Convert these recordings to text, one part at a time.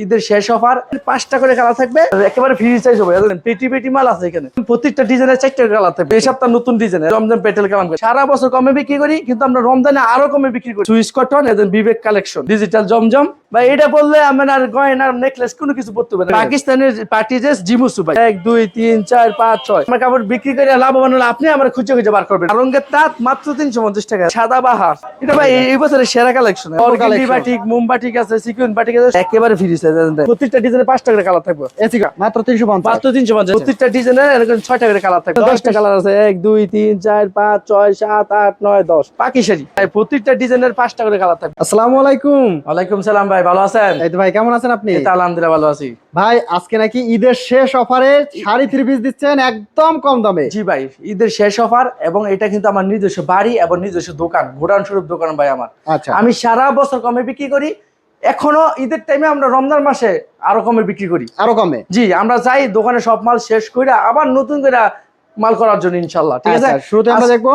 ঈদের শেষ অফার 5টা করে কালার থাকবে, একেবারে ফ্রি সাইজ হবে। পেটি পেটি মাল আছে এখানে, প্রত্যেকটা ডিজাইনের 4টা কালার থাকবে। এই সপ্তাহ নতুন ডিজাইনের রমজান পেটেল কালাম করে সারা বছর কমে বিক্রি করি, কিন্তু আমরা রমজানে আরো কমে বিক্রি করি। সুইস কটন এদের বিবেক কালেকশন ডিজিটাল জমজম ভাই, এটা বললে আমার আর গয়নার নেকলেস কোনো কিছু পড়তে হবে না। পাকিস্তানের পার্টি ড্রেস জিমুসু ভাই 1 2 3 4 5 6 আমার কাপড় বিক্রি করে লাভবান হলে আপনি আমার খুঁজে খুঁজে বার করবেন। রঙের তাঁত মাত্র 350 টাকা। সাদা বাহার এটা ভাই এই বছরের সেরা কালেকশন। অর্গানজি বাটিক, মোম বাটিক আছে, সিকুয়েন্স বাটিক আছে, একেবারে ফ্রি সাইজ। প্রত্যেকটা ডিজাইনে 5টা করে কালার থাকবে। এসিকা মাত্র 350, মাত্র 350। প্রত্যেকটা ডিজাইনে এরকম 6টা করে কালার থাকবে। 10টা কালার আছে, 1 2 3 4 5 6 7 8 9 10 পাকি শাড়ি। প্রত্যেকটা ডিজাইনের 5টা করে কালার থাকবে। আসসালামু আলাইকুম। ওয়ালাইকুম সালাম ভাই, ভালো আছেন? এই তো ভাই, কেমন আছেন আপনি? এই তো আলহামদুলিল্লাহ ভালো আছি ভাই। আজকে নাকি ঈদের শেষ অফারে শাড়ি 3 পিস দিচ্ছেন একদম কম দামে। জি ভাই, ঈদের শেষ অফার, এবং এটা কিন্তু আমার নিজস্ব বাড়ি এবং নিজস্ব দোকান, গোডাউন স্বরূপ দোকান ভাই আমার। আচ্ছা, আমি সারা বছর কমে বিক্রি করি, এখনো ঈদের টাইমে আমরা রমজান মাসে আরো কমে বিক্রি করি, আরো কমে। জি আমরা চাই দোকানে সব মাল শেষ করে আবার নতুন করে মাল করার জন্য ইনশাল্লাহ। ঠিক আছে, শুরুতে আমরা দেখবো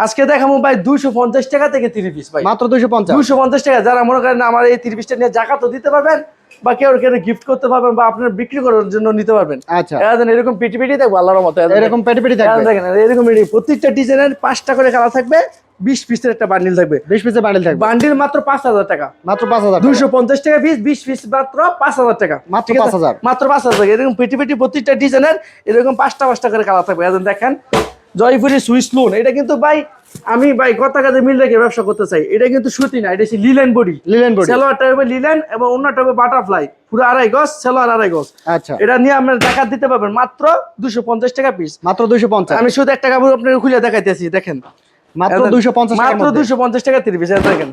আজকে দেখাবো ভাই 250 টাকা থেকে 3 পিস ভাই, মাত্র 250। 250 টাকা। যারা মনে করেন আমার এই 3 পিসটা নিয়ে জাকাতও দিতে পারবেন, বা কেউ গিফট করতে পারবেন, বা আপনার বিক্রি করার জন্য নিতে পারবেন। আচ্ছা, এরকম পেটি পেটি থাকবে আল্লাহর মতো, এরকম পেটি পেটি থাকবে। দেখেন এরকম প্রত্যেকটা ডিজাইনের 5টা করে কালার থাকবে, 20 পিসের একটা বান্ডিল থাকবে। 20 পিসের বান্ডিল থাকবে, বান্ডিল মাত্র 5000 টাকা। মাত্র 5000। 250 টাকা পিস, 20 পিস মাত্র 5000 টাকা। মাত্র ঠিক আছে? 5000, মাত্র 5000 টাকা। এরকম পেটি পেটি প্রত্যেকটা ডিজাইনের এরকম 5টা করে কালার থাকবে। দেখেন জয়পুরি সুইস লোন, এটা কিন্তু ভাই আমি ভাই কথা কাজে মিল রেখে ব্যবসা করতে চাই। এটা কিন্তু সুতি না, এটা হচ্ছে লিলেন বডি। লিলেন বডি, সেলোয়ারটা হবে লিলেন এবং অন্যটা হবে বাটারফ্লাই, পুরো 2.5 গজ, সেলোয়ার 2.5 গজ। আচ্ছা, এটা নিয়ে আপনার জাকাত দিতে পারবেন মাত্র 250 টাকা পিস। মাত্র 250। আমি শুধু একটা কাপড় আপনাকে খুলে দেখাইতেছি, দেখেন মাত্র 250 টাকা, মাত্র 250 টাকা 3 পিস। দেখেন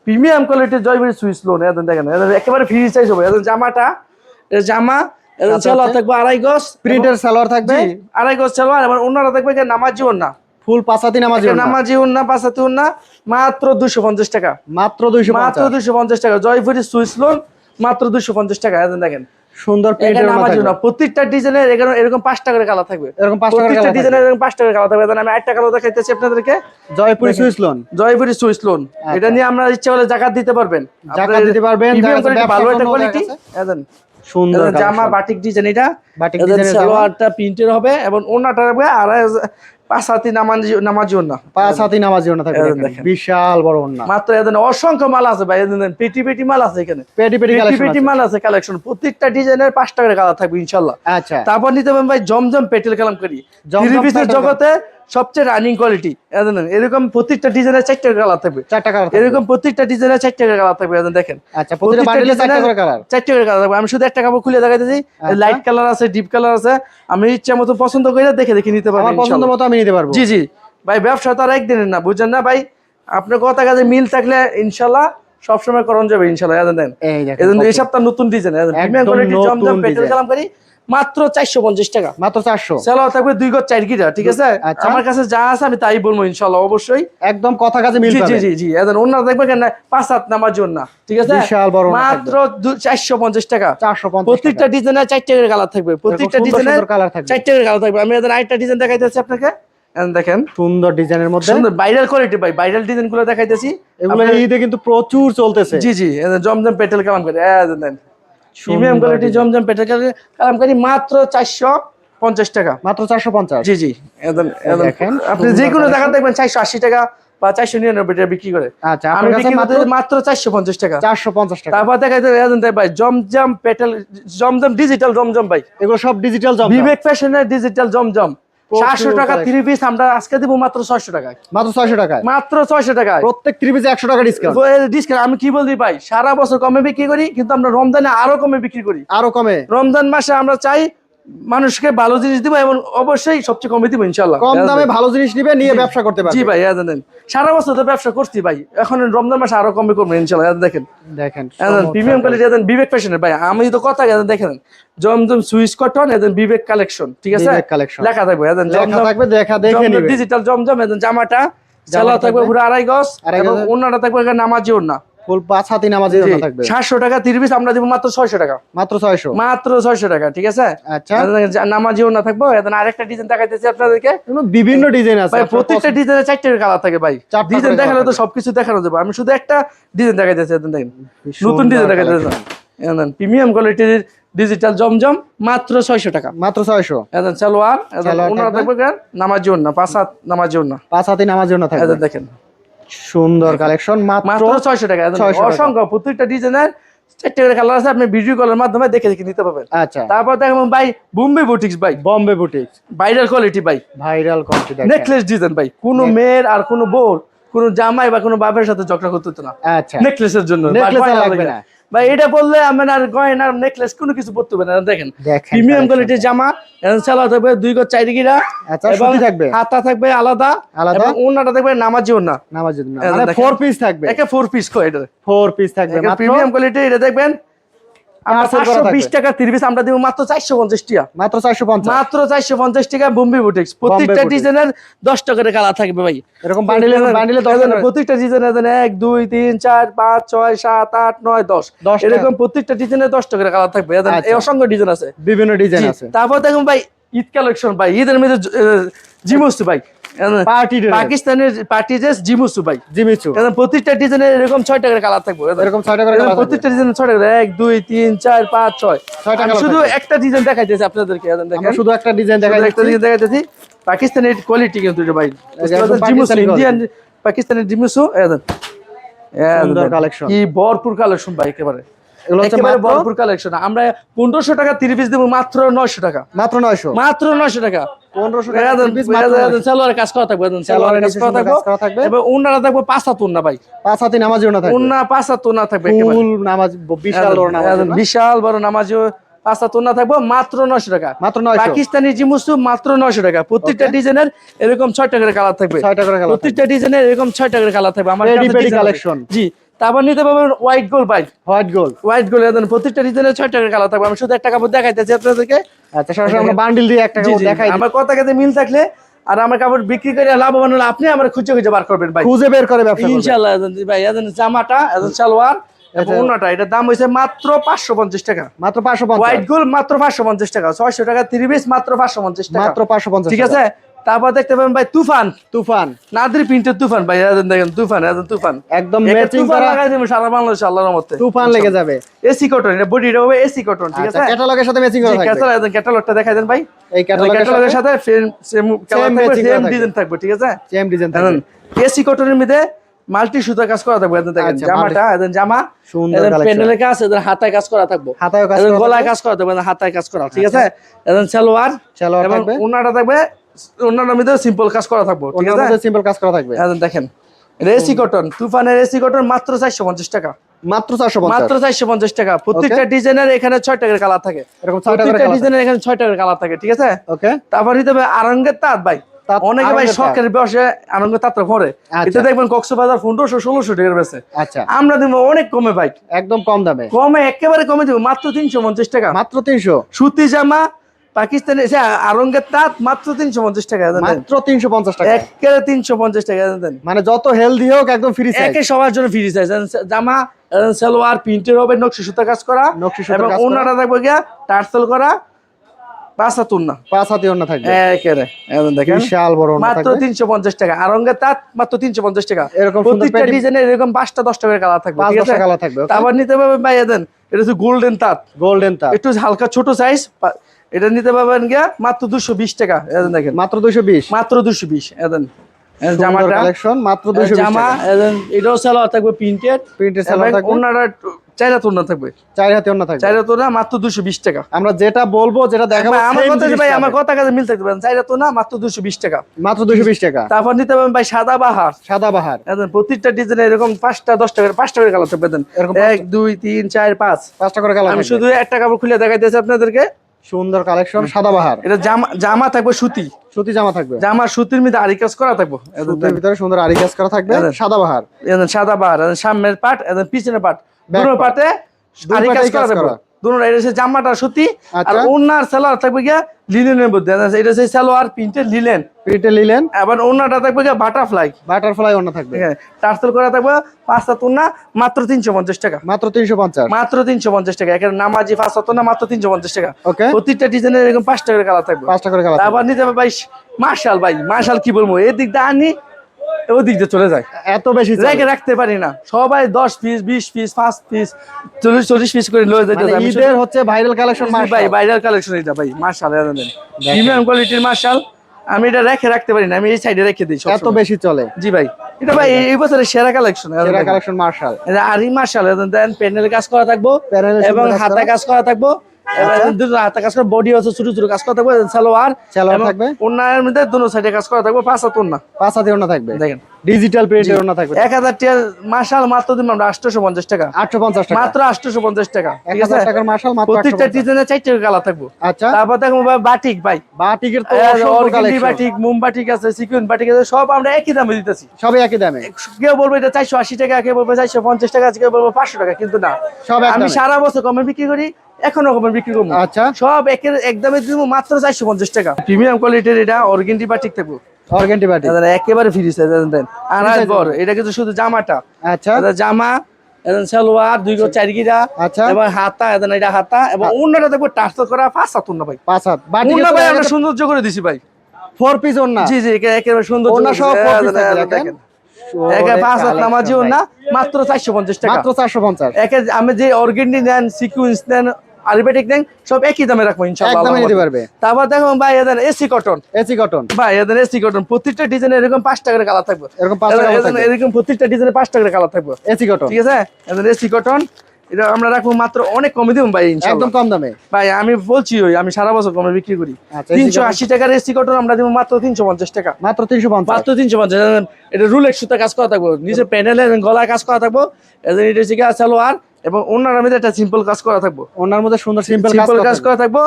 প্রিমিয়াম কোয়ালিটির জয়পুরি সুইস লোন, দেখেন একেবারে ফ্রি সাইজ হবে। জামাটা জামা সেলোয়ার থাকবে 2.5 গজ, প্রিন্টের সালোয়ার থাকবে 2.5 গজ সেলোয়ার, এবং অন্যরা থাকবে নামাজি ওন্না, ফুল পাঁচাতি নামাজি ওন্না, নামাজি ওন্না, পাঁচাতি ওন্না, মাত্র 250 টাকা। মাত্র 250, মাত্র 250 টাকা। জয়পুরি সুইস লোন মাত্র 250 টাকা। দেখেন সুন্দর প্রিন্টের নামাজি ওন্না, প্রত্যেকটা ডিজাইনের এরকম 5টা করে কালার থাকবে। এরকম 5টা করে প্রত্যেকটা ডিজাইনের এরকম 5টা করে কালার থাকবে। আমি একটা কালার দেখাইতেছি আপনাদেরকে, Jaipuri Swiss loan, Jaipuri Swiss loan. এটা নিয়ে আমরা ইচ্ছা হলে জাকাত দিতে পারবেন, জাকাত দিতে পারবেন। ভালো একটা কোয়ালিটি। সুন্দর জামা বাটিক ডিজাইন, এটা বাটিক ডিজাইনের সালোয়ারটা প্রিন্টের হবে এবং ওন্নাটা হবে আর 5 হাতি নামাজি ওন্না, 5 হাতি নামাজি ওন্না থাকবে। দেখেন বিশাল বড় ওন্না। মাত্র অসংখ্য মাল আছে ভাই। পেটি পেটি মাল আছে এখানে, পেটি পেটি মাল আছে কালেকশন। প্রত্যেকটা ডিজাইনের 5টা করে কালার থাকবে ইনশাআল্লাহ। আচ্ছা, তারপর নিতে পারবেন ভাই জমজম পেটেল কালাম করি, 3 পিসের জগতে সবচেয়ে রানিং কোয়ালিটি। এরকম প্রত্যেকটা ডিজাইনের 4টা করে কালার থাকবে, 4টা কালার, এরকম প্রত্যেকটা ডিজাইনের 4টা করে কালার থাকবে। দেখেন আচ্ছা, প্রত্যেকটা বান্ডিলে 4টা করে কালার, 4টা করে কালার থাকবে। আমি শুধু একটা কাপড় খুলে দেখাইতেছি, লাইট কালার আছে, ডিপ কালার আছে। আমি ইচ্ছা মতো পছন্দ করে দেখে নিতে পারবো, আমার পছন্দ মতো আমি নিতে পারবো। জি জি ভাই, ব্যবসা তো আর একদিনের না, বুঝছেন না ভাই। আপনার কথা কাজে মিল থাকলে ইনশাআল্লাহ সবসময় করণ যাবে ইনশাআল্লাহ। দেন এই সপ্তাহ নতুন ডিজাইন প্রিমিয়াম কোয়ালিটি জমজম পেটেল কালাম করি মাত্র 450 টাকা। মাত্র 400। সেলোয়ার থাকবে 2 গজ 4 গিরা। ঠিক আছে, আমার কাছে যা আছে আমি তাই বলবো ইনশাআল্লাহ, অবশ্যই একদম কথা কাজে মিল পাবে। জি জি জি। ওন্না দেখবে কেন 5 হাত নামাজি ওন্না। ঠিক আছে, বিশাল বড় মাত্র 450 টাকা। 450। প্রত্যেকটা ডিজাইনের 4টা করে কালার থাকবে, প্রত্যেকটা ডিজাইনের কালার থাকবে, 4টা করে কালার থাকবে। আমি আরেকটা ডিজাইন দেখাইতেছি আপনাকে, দেখেন সুন্দর ডিজাইনের মধ্যে সুন্দর ভাইরাল কোয়ালিটি ভাই, ভাইরাল ডিজাইন গুলো দেখাইতেছি। এগুলো ঈদে কিন্তু প্রচুর চলতেছে। জি জি, জমজম পেটেল কালাম করে দেন প্রিমিয়াম কোয়ালিটি জমজম পেটেল কালাম করি মাত্র 450 টাকা। মাত্র 450। জি জি, দেখেন আপনি যে কোনো জায়গা দেখবেন 480 টাকা বা 499 টাকা বিক্রি করে। আচ্ছা, আমি বিক্রি করতে মাত্র 450 টাকা। 450 টাকা। তারপর দেখাইতে ভাই জমজম পেটেল, জমজম ডিজিটাল জমজম ভাই, এগুলো সব ডিজিটাল জমজম, বিবেক ফ্যাশনের ডিজিটাল জমজম। 700 টাকা 3 পিস আমরা আজকে দিব মাত্র 600 টাকায়। মাত্র 600 টাকায়, মাত্র 600 টাকায়। প্রত্যেক 3 পিসে 100 টাকা ডিসকাউন্ট। ডিসকাউন্ট আমি কি বলছি ভাই, সারা বছর কমে বিক্রি করি, কিন্তু আমরা রমজানে আরো কমে বিক্রি করি। আরো কমে, রমজান মাসে আমরা চাই মানুষকে ভালো জিনিস দিব, এবং অবশ্যই সবচেয়ে কমে দিব ইনশাআল্লাহ। কম দামে ভালো জিনিস নিবে, নিয়ে ব্যবসা করতে পারবে। জি ভাই, জানেন সারা বছর তো ব্যবসা করছি ভাই, এখন রমজান মাসে আরো কমে করবো ইনশাআল্লাহ। দেখেন প্রিমিয়াম কোয়ালিটি বিবেক ফ্যাশনের ভাই, আমি তো কথা দেখেন জমজম সুইস কটন বিবেক কালেকশন। ঠিক আছে, লেখা থাকবে লেখা থাকবে, দেখা দেখে নিবে। ডিজিটাল জমজম জামাটা সেলোয়ার থাকবে পুরো 2.5 গজ, এবং ওন্নাটা থাকবে নামাজি ওন্না, ফুল 5 হাতি নামাজি ওন্না থাকবে। 700 টাকা 3 পিস আমরা দিব মাত্র 600 টাকা। মাত্র 600, মাত্র 600 টাকা। ঠিক আছে, আচ্ছা, নামাজি ওন্না থাকবে। আরেকটা ডিজাইন দেখাইতেছি আপনাদেরকে, বিভিন্ন ডিজাইন আছে ভাই। প্রত্যেকটা ডিজাইনে 4টা কালার থাকে ভাই, ডিজাইন দেখালে তো সবকিছু দেখানো যাবে। আমি শুধু একটা ডিজাইন দেখাইতেছি, দেখেন নতুন ডিজাইন দেখাইতেছি। প্রিমিয়াম কোয়ালিটির ডিজিটাল জমজম মাত্র 600 টাকা। মাত্র 600। এদের সালোয়ার সালোয়ার ওনার থাকবে। থাকবে নামাজি ওন্না, 5 হাত নামাজি ওন্না। 5 হাতি নামার জন্য থাকবে। এদের দেখেন সুন্দর কালেকশন, মাত্র মাত্র 600 টাকা। 600 টাকা। অসংখ্য প্রত্যেকটা ডিজাইনের 4টা করে কালার আছে, আপনি ভিডিও কলের মাধ্যমে দেখে দেখে নিতে পারবেন। আচ্ছা, তারপর দেখেন ভাই বোম্বে বুটিক্স ভাই, বম্বে বুটিক, ভাইরাল কোয়ালিটি ভাই, ভাইরাল কোয়ালিটি দেখেন। নেকলেস ডিজাইন ভাই, কোনো মেয়ের আর কোনো বউর কোনো জামাই বা কোনো বাপের সাথে ঝগড়া করতে হতো না আচ্ছা, নেকলেসের জন্য। নেকলেস গয়না লাগবে লাগে না ভাই, এটা বললে আমার আর গয়না নেকলেস কোনো কিছু পড়তে হবে না। দেখেন দেখেন প্রিমিয়াম collection। কোয়ালিটির জামা, সালোয়ার থাকবে 2 গজ 4 গিরা, আচ্ছা, এবং সুতি থাকবে, হাতা থাকবে আলাদা, আলাদা। এবং ওন্নাটা থাকবে নামাজি ওন্না, নামাজের জন্য এই মানে দেখেন। 4 পিস থাকবে, একে 4 পিস কয় এটা, 4 পিস থাকবে মাত্র প্রিমিয়াম কোয়ালিটি। এটা দেখবেন আমরা পার্সেল করা 520 থাকবে। টাকা 30 পিস আমরা দিব মাত্র 450 টাকা। মাত্র 450। মাত্র 450 টাকা বোম্বে বুটিক্স। প্রত্যেকটা বুটিক্স। ডিজাইনের 10 টাকা করে কালার থাকবে ভাই। এরকম বান্ডিলে বান্ডিলে 10 টাকা। প্রত্যেকটা ডিজাইনের 1 2 3 4 5 6 7 8 9 10 10 এরকম প্রত্যেকটা ডিজাইনের 10 টাকা করে কালার থাকবে। এই আচ্ছা। অসংখ্য ডিজাইন আছে, বিভিন্ন ডিজাইন জি। আছে। তারপর দেখুন ভাই ঈদ কালেকশন ভাই, ঈদের মধ্যে জিমুসু ভাই, পার্টি ড্রেস, পাকিস্তানের পার্টি ড্রেস জিমুসু ভাই। জিমিচু, প্রত্যেকটা ডিজাইনের এরকম 6 টাকার কালার থাকবে। এরকম 6 টাকা করে কালার থাকবে। প্রত্যেকটা ডিজাইন 6 টাকা, 1 2 3 4 5 6 ছয়টা আমি colour শুধু থাকবে। একটা ডিজাইন দেখাইতেছি আপনাদেরকে। আমরা দেখেন শুধু একটা ডিজাইন শুধু একটা দেখাই ডিজাইন দেখাইতেছি। পাকিস্তানের কোয়ালিটি কিন্তু এটা ভাই, একদম জিমুসু পাকিস্তানি ইন্ডিয়ান পাকিস্তানের জিমুসু। সুন্দর কালেকশন, কি ভরপুর কালেকশন ভাই, একেবারে এগুলো হচ্ছে একেবারে মাত্র ভরপুর কালেকশন। আমরা 1500 টাকা 30 পিস দেব মাত্র 900 টাকা। মাত্র 900। মাত্র 900 টাকা। 1500 টাকা 3 পিস মাত্র 900। সালোয়ার কাজ করা থাকবে, সালোয়ারের কাজ নিচে করা সুন্দর কাজ করা থাকবে। এবং ওন্নাটা থাকবে 5 হাত ওন্না ভাই, 5 হাতি নামার জন্য থাকবে। ওন্না 5 হাত ওন্না থাকবে একেবারে। ফুল নামাজ, বিশাল বড় নামাজ, বিশাল বড় নামাজ 5 হাত ওন্না থাকবে মাত্র 900 টাকা। মাত্র 900। পাকিস্তানি জিমুসু মাত্র 900 টাকা। প্রত্যেকটা ডিজাইনের এরকম 6 টাকার কালার থাকবে। 6 টাকা করে কালার। প্রত্যেকটা ডিজাইনের এরকম 6 টাকার কালার থাকবে। আমার Ready কাছে পেডি design collection। আছে। জি। তারপর নিতে পারবেন হোয়াইট গোল্ড ভাই, হোয়াইট গোল্ড, হোয়াইট গোল্ড প্রত্যেকটা ডিজাইনের 6 টাকার কালার থাকবে। আমি শুধু একটা কাপড় দেখাইতেছি আপনাদেরকে। আচ্ছা, সরাসরি আমরা বান্ডিল দিয়ে একটা জি, কাপড় জি। দেখাই। আমার কথা কাছে মিল থাকলে আর আমার কাপড় বিক্রি করে লাভবান হলে আপনি আমার খুঁজে খুঁজে বার করবেন ভাই, খুঁজে বের করে ব্যবসা করবেন ইনশাআল্লাহ। ভাই জামাটা সালোয়ার এবং আচ্ছা। ওন্নাটা এটার দাম হইছে মাত্র 550 টাকা। মাত্র 550। হোয়াইট গোল্ড মাত্র 550 টাকা। 600 টাকা 30 পিস মাত্র 550 টাকা। মাত্র 550। ঠিক আছে। তারপর দেখতে পাবেন ভাই তুফান, তুফান, নাদির প্রিন্টের তুফান ভাই। দেখেন তুফান, তুফান একদম একে ম্যাচিং তুফান করা, লাগাই দেব সারা বাংলাদেশে আল্লাহর রহমতে। তুফান লেগে যাবে। এসি কটন, এটা বডিটা হবে এসি কটন। ঠিক আচ্ছা, আছে। ক্যাটালগের সাথে ম্যাচিং করা থাকবে। ক্যাটালগটা দেখাই দেন ভাই। এই ক্যাটালগের সাথে সেম কালার থাকবে, matching করা সেম থাকবে। ডিজাইন থাকবে। ঠিক আছে। সেম ডিজাইন থাকবে। এসি কটনের মধ্যে মাল্টি সুতা কাজ করা থাকবে। দেখেন আচ্ছা, জামাটা, জামা সুন্দর কালেকশন। প্যানেলের কাজ, হাতায় কাজ করা থাকবে, হাতায়ও কাজ করা গলায় থাকবে। কাজ করা থাকবে, হাতায় কাজ করা। ঠিক আছে। সালোয়ার সালোয়ার এবং থাকবে। ওন্নাটা থাকবে, ওন্নাটার মধ্যে সিম্পল কাজ করা থাকবে। ঠিক ওনার আছে। মধ্যে সিম্পল কাজ করা থাকবে। দেখেন এটা এসি কটন, তুফানের এসি কটন মাত্র 450 টাকা। মাত্র 450। মাত্র 450 টাকা। প্রত্যেকটা ডিজাইনের এখানে 6 টাকার কালার থাকে। এরকম 6 টাকা করে প্রত্যেকটা কালার। ডিজাইনের এখানে 6 টাকার কালার থাকে। ঠিক আছে। ওকে। তারপর নিতে হবে আরঙ্গের তাঁত ভাই। তাঁত, অনেকে ভাই আরঙ্গের শখের বসে আরঙ্গের তাঁতটা পরে, আচ্ছা। এতে দেখবেন কক্সবাজার 1500-1600 টাকার বেচে। আচ্ছা, আমরা দিব অনেক কমে ভাই, একদম কম দামে, কমে একেবারে কমে দিব মাত্র 350 টাকা। মাত্র 300। সুতি জামা পাকিস্তানি আরঙ্গের তাঁত মাত্র 350 টাকা। মাত্র 350 টাকা। একেবারে 350 টাকা দেন। মানে যত হেলদি হোক একদম ফ্রি সাইজ। একে সবার জন্য ফ্রি সাইজ। জামা সালোয়ার প্রিন্টের হবে, নকশি সুতা কাজ করা, নকশি সুতার এবং কাজ করা। ওন্নাটা থাকবে গিয়া টার্সেল করা, 5 হাত ওন্না 5 হাতি ওন্না থাকবে। একেবারে দেখেন বিশাল বড় ওন্না মাত্র থাকবে। 350 টাকা। আরঙ্গের তাঁত মাত্র 350 টাকা। এরকম সুন্দর প্রত্যেকটা প্যাটি- ডিজাইনের এরকম 5টা 10 টাকার কালার থাকবে। 5 ঠিক 10 আছে। টাকা কালার থাকবে। ওকে। তারপর নিতে পারবেন ভাই দেন, এটা হচ্ছে গোল্ডেন তাঁত, গোল্ডেন তার একটু হালকা ছোট সাইজ। এটা নিতে পারবেন গিয়া মাত্র 220 টাকা। দেখেন মাত্র 220। মাত্র 220। জামাটা জামাটা কালেকশন মাত্র 220 জামা টাকা। এটাও সালোয়ার থাকবে প্রিন্টেড, প্রিন্টের সালোয়ার থাকবে। ওন্নাটা 4 হাত ওন্না থাকবে। 4 হাতি ওন্না থাকবে। 4 হাত ওন্না মাত্র 220 টাকা। আমরা যেটা বলবো, যেটা দেখাবো, ভাই, আমার same কথা জিনিস ভাই, পাবেন। আমার কথা কাছে মিল থাকতে পারেন। 4 হাত ওন্না মাত্র 220 টাকা। মাত্র 220 টাকা। তারপর নিতে পারবেন ভাই সাদা বাহার। সাদাবাহার, প্রত্যেকটা ডিজাইনে এরকম 5টা 10 টাকা 5 টাকার কালার থাকবে। এরকম 1 2 3 4 5। 5টা করে কালার আমি থাকবে। শুধু একটা কাপড় খুলে দেখাইতেছি আপনাদেরকে। সুন্দর কালেকশন সাদাবাহার। এটা জামা থাকবে সুতি, সুতি জামা থাকবে। জামা সুতির মধ্যে আরি কাজ করা থাকবে। সুতির ভিতরে সুন্দর আরি কাজ করা থাকবে। এদের। সাদাবাহার, সাদা বাহার, সামনের পাট, পিছনের পাট, Back দুটো part। পাটে দুই আরি কাজ পাটেই করা কাজ থাকবে। করা। দুটো এটা হচ্ছে জামাটা সুতি, আর আচ্ছা। ওন্নার সালোয়ার থাকবে গিয়া লিনেনের মধ্যে। এটা হচ্ছে সালোয়ার প্রিন্টেড লিনেন, প্রিন্টে লিলেন, আবার ওন্নাটা থাকবে গিয়া বাটারফ্লাই, বাটারফ্লাই ওন্না থাকবে। টার্সেল করা থাকবে। 5 হাত ওন্না মাত্র 350 টাকা। মাত্র 350। মাত্র 350 টাকা। এখানে নামাজি 5 হাত ওন্না মাত্র 350 টাকা। ওকে। প্রত্যেকটা ডিজাইনের এরকম 5 টাকার কালার থাকবে। 5টা করে কালার তারপর নিতে হবে ভাই মার্শাল, ভাই মার্শাল কি বলবো, এদিক দিয়ে আনি ওদিক দিয়ে চলে যায়, এত বেশি চলে। রেখে রাখতে পারি না, সবাই 10 পিস 20 পিস 5 পিস 40 পিস করে লয়ে যাইতে মানে ঈদের হচ্ছে ভাইরাল কালেকশন ভাই, ভাইরাল কালেকশন এটা ভাই, মাশাআল্লাহ জানেন প্রিমিয়াম কোয়ালিটির মাশাল। আমি এটা রেখে রাখতে পারি না, আমি এই সাইডে রেখে দিই এত বেশি চলে। জি ভাই, এটা ভাই এই বছরের সেরা কালেকশন, সেরা কালেকশন মার্শাল। আর এই মাশাল দেন প্যানেলে কাজ করা থাকবো প্যানেলে এবং সুন্দর কাজ হাতে করা। কাজ করা থাকবো, দুটো হাতে কাজ করা, বডি আছে ছোট ছোট কাজ করা থাকবে, সালোয়ার সালোয়ার থাকবে, ওন্নার মধ্যে দুটো সাইডে কাজ করা থাকবে, 5 হাত ওন্না, 5 হাতে ওড়না থাকবে, দেখেন ডিজিটাল প্রিন্টের ওড়না থাকবে। 1000 টাকা মাশাল, মাত্র দিন আমরা 850 টাকা, 850 টাকা, মাত্র 850 টাকা, ঠিক আছে। 1000 টাকার মার্শাল মাত্র প্রত্যেকটা 850। ডিজাইনে 4টা কালার থাকবে। আচ্ছা, তারপর দেখো ভাই বাটিক, ভাই বাটিকের তো অসংখ্য অর্গেন্ডি কালেকশন, বাটিক, মোম বাটিক আছে, সিকুয়েন্স বাটিক আছে, সব আমরা একই দামে দিতেছি। সবই একই দামে। কেউ বলবে এটা 480 টাকা, কেউ বলবে 450 টাকা, কেউ বলবে 500 টাকা, কিন্তু না, সব এক আমি দামে। সারা বছর কমে বিক্রি করি, এখনো কমে বিক্রি করবো। আচ্ছা, সব এক দামে দিব, মাত্র 450 টাকা। প্রিমিয়াম কোয়ালিটির এটা অর্গেন্ডি বাটিক থাকবে, অর্গেন্ডি বাটিক একেবারে ফ্রি সাইজ দেন। আর বড় এটা কিন্তু শুধু জামাটা, আচ্ছা, এটা জামা, এবং সালোয়ার 2 গজ 4 গিরা, আচ্ছা, এবং হাতা, এটা হাতা, এবং অন্যটা দেখবো টার্সেল করা 5 হাত ওন্না ভাই। 5 হাত বাটিকের ওন্না তো ভাই আমরা সৌন্দর্য করে দিছি ভাই, 4 পিস ওড়না। জি জি, একেবারে সুন্দর ওড়না সহ 4 পিস দেখেন, একে 5 হাত নামাজি ওন্না, মাত্র 450 টাকা, মাত্র 450। একে আমি যে অর্গেন্ডি নেন, সিকুয়েন্স নেন, আরবিটিক নেন, সব একই দামে রাখবো ইনশাআল্লাহ, একদমই নিতে পারবে। তারপর দেখো ভাই এদের এসি কটন, এসি কটন, ভাই এদের এসি কটন, প্রত্যেকটা ডিজাইনে এরকম 5 টাকার কালার থাকবে, এরকম 5 টাকা থাকবে। এরকম প্রত্যেকটা ডিজাইনে 5 টাকার কালার থাকবে, এসি কটন, ঠিক আছে। এদের এসি কটন, এটা আমরা রাখবো মাত্র অনেক কমে দিব ভাই ইনশাআল্লাহ, একদম কম দামে। ভাই আমি বলছি আমি সারা বছর কমে বিক্রি করি। আচ্ছা, 380 টাকার এসি কটন আমরা দিব মাত্র 350 টাকা, মাত্র 350। মাত্র 350। এটা রুলেক্স সুতা কাজ করা থাকবো, নিচে প্যানেলে গলায় কাজ করা থাকবো, এদের এটা হচ্ছে গিয়ে সালোয়ার, এবং ওনার মধ্যে একটা সিম্পল কাজ করা থাকবো, ওনার মধ্যে সুন্দর সিম্পল কাজ করা থাকবো।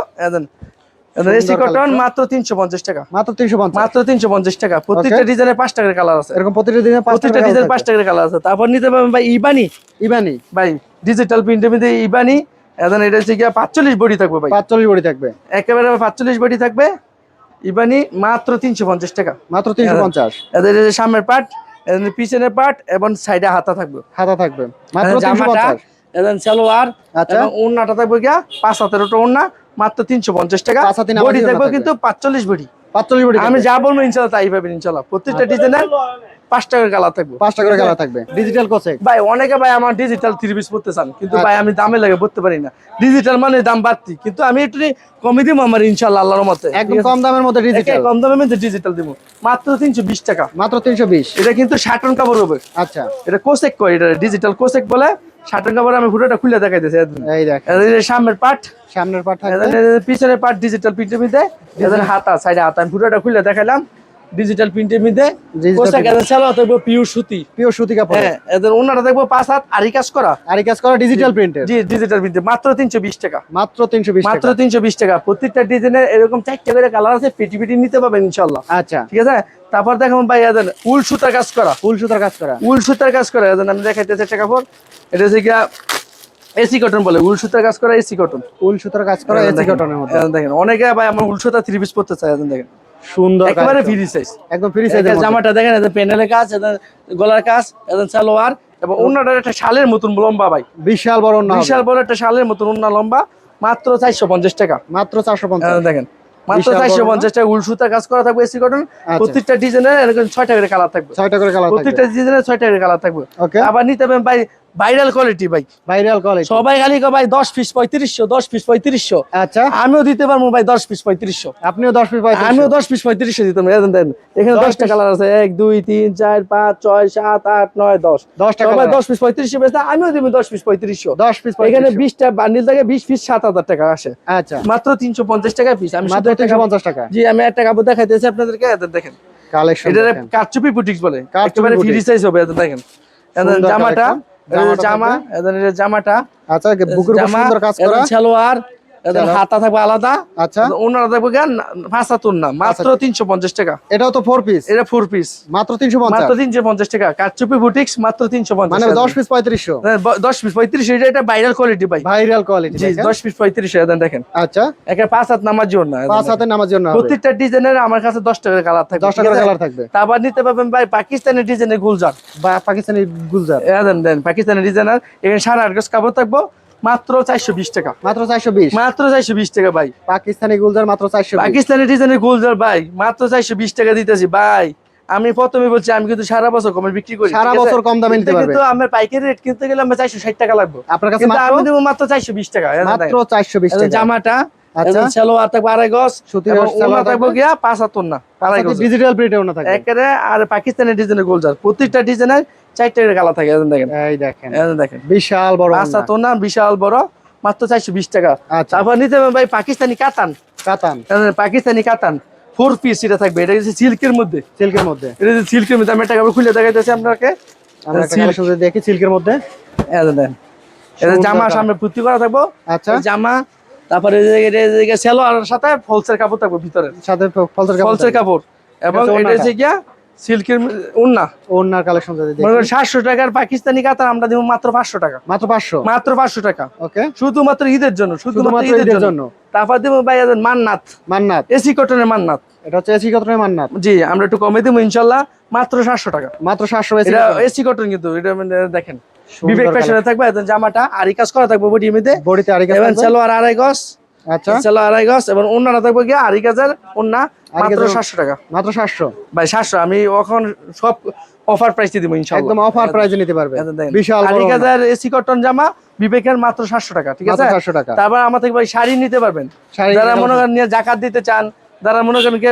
এদের এসি কটন মাত্র 350 টাকা, মাত্র 350, মাত্র 350 টাকা। প্রত্যেকটা ডিজাইনে 5 টাকার কালার আছে, এরকম প্রতিটা দিনে 5 প্রত্যেকটা টাকা ডিজাইন 5 টাকার কালার আছে। তারপর নিতে পারবেন ভাই ইবানি, ইবানি, ভাই ডিজিটাল প্রিন্টের মধ্যে ইবানি, এখন এটা হচ্ছে গিয়ে 45 বডি থাকবে ভাই, 45 বডি থাকবে, একেবারে 45 বডি থাকবে, ইবানি মাত্র 350 টাকা, মাত্র 350। এদের এই যে সামনের পার্ট, এদের পিছনের পার্ট, এবং সাইডে হাতা থাকবে, হাতা থাকবে, মাত্র জামাটা, 350। এবং সালোয়ার, আচ্ছা, এবং ওন্নাটা থাকবে গিয়া 5 হাতের ওটা ওন্না, মাত্র 350 টাকা। 5 হাতি নামাজি বডি ওন্না থাকবে থাকবে। কিন্তু 45 বডি, 45 বডি আমি যা বলবো ইনশাআল্লাহ তাই পাবেন ইনশাআল্লাহ। প্রত্যেকটা ডিজাইনে 5 টাকার কালার থাকবে, 5 টাকা করে কালার থাকবে। ডিজিটাল কোসেক, ভাই অনেকে ভাই আমার ডিজিটাল 3 পিস পড়তে চান, কিন্তু ভাই আমি দামে লাগে পড়তে পারি না, ডিজিটাল মানে দাম বাড়তি, কিন্তু আমি একটু কমে দিব আমার ইনশাআল্লাহ আল্লাহর রহমতে, একদম কম দামের মধ্যে ডিজিটাল, কম দামের মধ্যে ডিজিটাল দিব, মাত্র 320 টাকা, মাত্র 320। এটা কিন্তু 60 কাপড় হবে, আচ্ছা, এটা কোসেক কয়, এটা ডিজিটাল কোসেক বলে। 60 কাপড় আমি পুরোটা খুলে দেখাইতেছি, এই দেখ, সামনের পার্ট, সামনের পার্ট থাকবে, পিছনের পার্ট ডিজিটাল প্রিন্টের মধ্যে, এদের হাতা সাইডে হাতা আমি পুরোটা খুলে দেখাইলাম, ডিজিটাল প্রিন্টের মধ্যে। কোসেক এদের সালোয়ার থাকবে পিওর সুতি, পিওর সুতি কাপড়, হ্যাঁ এদের ওনাটা দেখবো 5 হাত আরি কাজ করা, আরি কাজ করা ডিজিটাল প্রিন্টের, জি ডিজিটাল প্রিন্টে, মাত্র 320 টাকা, মাত্র 320 মাত্র টাকা। 320 টাকা। প্রত্যেকটা ডিজাইনের এরকম 4টা করে কালার আছে, পেটি পেটি নিতে পারবেন ইনশাআল্লাহ, আচ্ছা, ঠিক আছে। তারপর দেখুন ভাই এদের উল সুতার কাজ করা, ফুল সুতার কাজ করা, উল সুতার কাজ করা, এদের আমি দেখাইতেছি একটা কাপড়, এটা হচ্ছে গিয়া এসি কটন বলে, উল সুতার কাজ করা এসি কটন, ফুল সুতার কাজ করা এসি কটনের মধ্যে। দেখেন অনেকে ভাই আমার উল সুতা 3 পিস পড়তে চায়, দেখেন সুন্দর একেবারে কাজ, ফ্রি সাইজ, একদম ফ্রি সাইজের মধ্যে। জামাটা দেখেন, এদের প্যানেলের কাজ, এদের গলার কাজ, এদের সালোয়ার, এবং ওন্নাটা একটা শালের মতন লম্বা ভাই, বিশাল বড় ওড়না হবে, বিশাল বড় একটা শালের মতন ওন্না লম্বা, মাত্র 450 টাকা, মাত্র 450। দেখেন মাত্র বিশাল বড় 450 টাকা। উল সুতার কাজ করা থাকবে এসি কটন, প্রত্যেকটা ডিজাইনের এরকম 6টা করে কালার থাকবে, 6টা করে কালার থাকবে, প্রত্যেকটা ডিজাইনের 6টা করে কালার থাকবে। ওকে, আবার নিতে পারেন ভাই ভাইরাল কোয়ালিটি, ভাই ভাইরাল কোয়ালিটি, সবাই খালি কয় ভাই 10 পিস 3500, 10 পিস 3500, আচ্ছা, আমিও দিতে পারবো ভাই 10 পিস 3500, আপনিও 10 পিস পাইছেন, আমিও 10 পিস 3500 দিতাম। দেন এখানে 10টা কালার আছে, 1 2 3 4 5 6 7 8 9 10, 10টা সবাই কালার, 10 পিস 3500 বেচতে, আমিও দিব 10 পিস 3500, 10 পিস এখানে 20টা বান্ডিল থাকে, 20 পিস 7000 টাকা আসে, আচ্ছা, মাত্র 350 টাকা পিস। আমি মাত্র শুধু একটা 350 টাকা। জি আমি একটা কাপড় দেখাইতেছি আপনাদেরকে, এদের দেখেন কালেকশন এটা দেখেন, কারচুপি বুটিক্স বলে, কারচুপি একেবারে ফ্রি বুটিক। সাইজ হবে, এদের দেখেন এদের সুন্দর জামাটা, collection, এদের জামাটা জামা, থাকবে। এদের জামাটা, আচ্ছা, বুকের উপর জামা, সুন্দর কাজ এদের করা, সালোয়ার, এদের সালোয়ার। হাতা থাকবে আলাদা, আচ্ছা, ওনারা থাকবে গান 5 হাতুর না, মাত্র 350 টাকা, এটাও তো 4 পিস, এটা 4 পিস, মাত্র মাত্র 350, 350 টাকা। কারচুপি বুটিক্স মাত্র 350, মানে 10 পিস 3500, 10 পিস 3500, এটা ভাইরাল কোয়ালিটি ভাই, ভাইরাল কোয়ালিটি জি দেখেন। 10 পিস 3500 দেখেন, আচ্ছা, একে 5 হাত নামার জন্য, 5 হাতে নামার জন্য হবে, প্রত্যেকটা ডিজাইনের আমার কাছে 10 টাকার কালার থাকবে, 10 টাকার কালার থাকবে। তারপর নিতে পারবেন ভাই পাকিস্তানি ডিজাইনের গুলজার, বা পাকিস্তানি গুলজার, দেন পাকিস্তানি ডিজাইনার, এখানে 8.5 গজ কাপড় থাকবো, মাত্র 420 টাকা, মাত্র 420, মাত্র 420 টাকা ভাই। পাকিস্তানি গুলজার মাত্র 420, পাকিস্তানি ডিজাইনের গুলজার ভাই মাত্র 420 টাকা দিতেছি ভাই, আমি প্রথমে বলছি আমি কিন্তু সারা বছর কমে বিক্রি করি, সারা ঠিক আছে? বছর কম দামে নিতে পারবে। কিন্তু আমার পাইকারি রেট কিনতে গেলে আমার 460 টাকা লাগবে, আপনার কাছে কিন্তু মাত্র আমি দেবো মাত্র 420 টাকা। মাত্র 420 টাকা। জামাটা আচ্ছা, সালোয়ার থাকবে 2.5 গজ, সুতির এবং সালোয়ার ওড়না থাকবে থাকবে। গিয়া 5 হাত ওড়না, 2.5 গজ ডিজিটাল প্রিন্টে ওনা থাকবে। একেবারে। আর পাকিস্তানি ডিজাইনের গোলজার, প্রত্যেকটা ডিজাইনের 4টা করে কালার থাকে। দেখেন, এই দেখেন দেখেন বিশাল বড় 5 হাত ওড়না, বিশাল বড়, মাত্র 420 টাকা। আচ্ছা, তারপর নিতে হবে ভাই পাকিস্তানি কাতান, কাতান পাকিস্তানি কাতান 4 পিস এটা থাকবে। এটা হচ্ছে সিল্কের মধ্যে, সিল্কের মধ্যে। এটা হচ্ছে সিল্কের মধ্যে। আমি একটা খুলে দেখাইতেছি আপনাকে। আমরা একটা সিল্ক। কালেকশন যদি দেখি সিল্কের মধ্যে। দেখেন, এটা সুন্দর জামা কালার। সামনে ভর্তি করা থাকবো, আচ্ছা, এই জামা। তারপরে সেলোয়ারের সাথে ফলসের কাপড় থাকবে ভিতরে, সাথে ফলসের কাপড় ফলসের থাকবে। কাপড়, এবং এটা হচ্ছে এটা হচ্ছে গিয়া সিল্কের ওড়না। ওনার কালেকশন যদি মনে দেখি করেন 700 টাকার পাকিস্তানি কাতান আমরা দিব মাত্র 500 টাকা, মাত্র 500। মাত্র 500 টাকা, ওকে, শুধুমাত্র ঈদের জন্য, শুধুমাত্র শুধুমাত্র ঈদের জন্য। তারপর দেবো ভাই মান্নাত, মান্নাত। এসি কটনের মান্নাত। এটা হচ্ছে এসি কটনের মান্নাত। জি, আমরা একটু কমে দেবো ইনশাল্লাহ, মাত্র 700 টাকা। মাত্র 700 এসি এটা কটন। এসি কটন, কিন্তু এটা মানে দেখেন সুন্দর বিবেক কালার। ফ্যাশনে থাকবে। একদম জামাটা আরি কাজ করা থাকবে বডির মধ্যে, বডিতে আরি কাজ এবং থাকবে। সালোয়ার 2.5 গজ, আচ্ছা, সালোয়ার 2.5 গজ, এবং ওন্নাটা থাকবে গিয়া আরি কাজের ওন্না, মাত্র 700 টাকা। মাত্র 700। ভাই 700, আমি এখন সব অফার প্রাইসে দিব ইনশাআল্লাহ, একদম অফার প্রাইসে নিতে পারবে। দেখেন বিশাল বড় আরি ওড়না। কাজের এসি কটন জামা বিবেকের মাত্র 700 টাকা, ঠিক আছে? মাত্র 700 টাকা। তারপর আমার থেকে ভাই শাড়ি নিতে পারবেন, শাড়ি যারা নিতে মনে করেন নিয়ে জাকাত দিতে চান, যারা মনে করেন কি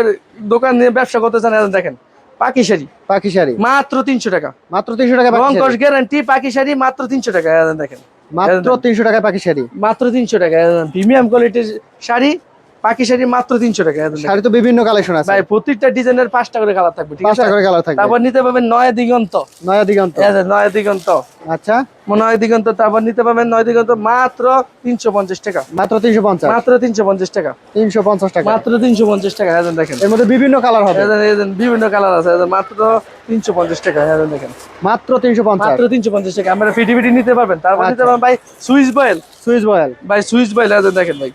দোকান নিয়ে ব্যবসা করতে চান, দেখেন পাকি শাড়ি পাখি শাড়ি মাত্র 300 টাকা, মাত্র 300 টাকা পাখি শাড়ি। রংকশ গ্যারান্টি পাকি শাড়ি মাত্র 300 টাকা। দেখেন মাত্র 300 টাকা পাখি শাড়ি। মাত্র 300 টাকা, প্রিমিয়াম কোয়ালিটির শাড়ি, পাকি শাড়ি মাত্র 300 টাকা। শাড়ি তো বিভিন্ন কালেকশন আছে ভাই প্রত্যেকটা ডিজাইনের 5টা করে কালার থাকবে, ঠিক আছে? 5টা করে কালার থাকবে। তারপর নিতে পাবেন নয়া দিগন্ত, নয়া দিগন্ত। নয়া দিগন্ত, আচ্ছা, নয়া দিগন্ত। তারপর নিতে পাবেন নয়া দিগন্ত মাত্র 350 টাকা, মাত্র 350। মাত্র 350 টাকা, 350 টাকা। মাত্র 350 টাকা। দেখেন এর মধ্যে বিভিন্ন কালার হবে। বিভিন্ন কালার আছে, মাত্র 350 টাকা। দেখেন মাত্র 350। মাত্র 350 টাকা। আমরা ফিটি নিতে পারবেন। তারপর নিতে আচ্ছা। পারবেন ভাই সুইস বয়েল, সুইস বয়েল। ভাই সুইস বয়েল। দেখেন ভাই,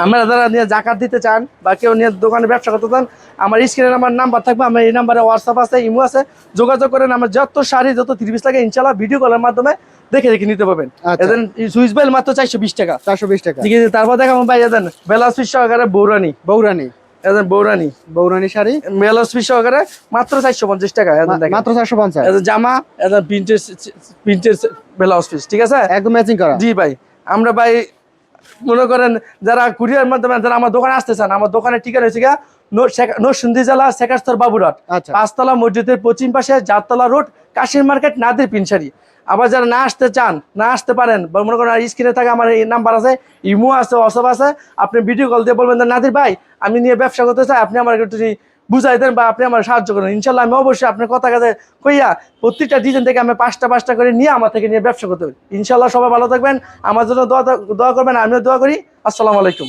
আমরা যারা নিয়ে জাকাত দিতে চান বা কেউ নিয়ে দোকানে ব্যবসা করতে চান, আমার স্ক্রিনে আমার নাম্বার থাকবে, আমার এই নাম্বারে হোয়াটসঅ্যাপ আছে, ইমো আছে, যোগাযোগ করেন। আমার যত শাড়ি যত 30 লাগে ইনশাল্লাহ ভিডিও কলের মাধ্যমে দেখে দেখে নিতে পারবেন। আচ্ছা। এদের সুইস বেল মাত্র 420 টাকা, 420 টাকা। ঠিক আছে? তারপর দেখাবো ভাই এদের বেলাস পিস সহকারে বৌরানি, বৌরানি। এদের বৌরানি, বৌরানি শাড়ি বেলাস পিস সহকারে মাত্র 450 টাকা। দেখেন মাত্র 450। এদের জামা, এদের প্রিন্টের বেলাস পিস, ঠিক আছে? একদম ম্যাচিং করা। জি ভাই, আমরা ভাই মনে করেন যারা কুরিয়ার মাধ্যমে যারা আমার দোকানে আসতে চান, আমার দোকানের ঠিকানা হচ্ছে গিয়া নরসিংদী জেলা শেখারস্তর বাবুরহাট, আচ্ছা। 5 তলা মসজিদের পশ্চিম পাশে, 4 তলা রোড, কাশির মার্কেট, নাদির পিনসারি। আবার যারা না আসতে চান, না আসতে পারেন, বা মনে করেন স্ক্রিনে থাকে আমার এই নাম্বার আছে, ইমো আছে, হোয়াটসঅ্যাপ আছে, আপনি ভিডিও কল দিয়ে বলবেন যে নাদির ভাই আমি নিয়ে ব্যবসা করতে চাই, আপনি আমার একটু বুঝাই দেন বা আপনি আমার সাহায্য করেন। ইনশাল্লাহ আমি অবশ্যই আপনার কথা কাজে কইয়া প্রত্যেকটা ডিজাইন থেকে আমি 5টা করে নিয়ে আমার থেকে নিয়ে ব্যবসা করতে পারি। ইনশাল্লাহ সবাই ভালো থাকবেন, আমার জন্য দোয়া করবেন, আমিও দোয়া করি। আসসালামু আলাইকুম।